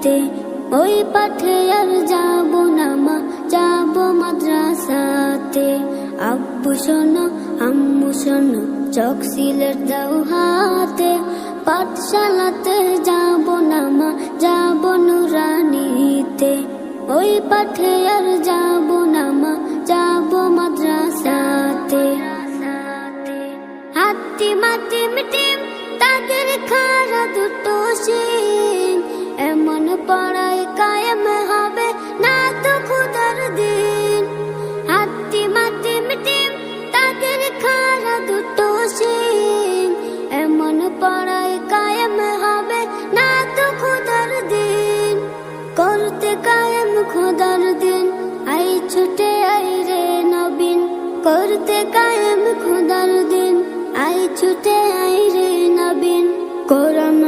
নিতে। ওই পাঠে আর যাব না মা, যাব মাদ্রাসাতে। আব্বু শোনো আম্মু শোনো, চক সিলেট দাও হাতে। পাঠশালাতে যাব না মা, যাব নুরানিতে। ওই পাঠে আর যাব না মা, যাব মাদ্রাসাতে। হাতিম হাতিম টিম তাদের খাড়া দুটো শিং, এমন পড়ায় কায়েম হবে না তো খুদার দিন। হাতিম হাতিম টিম তাদের খাড়া দুটো শিং, এমন পড়ায় কায়েম হবে না তো খুদার দিন। করতে কায়েম খোদার দিন, আই ছুটে আই রে নবীন। করতে কায়েম খোদার দিন, আই ছুটে আই রে নবীন। কোরআন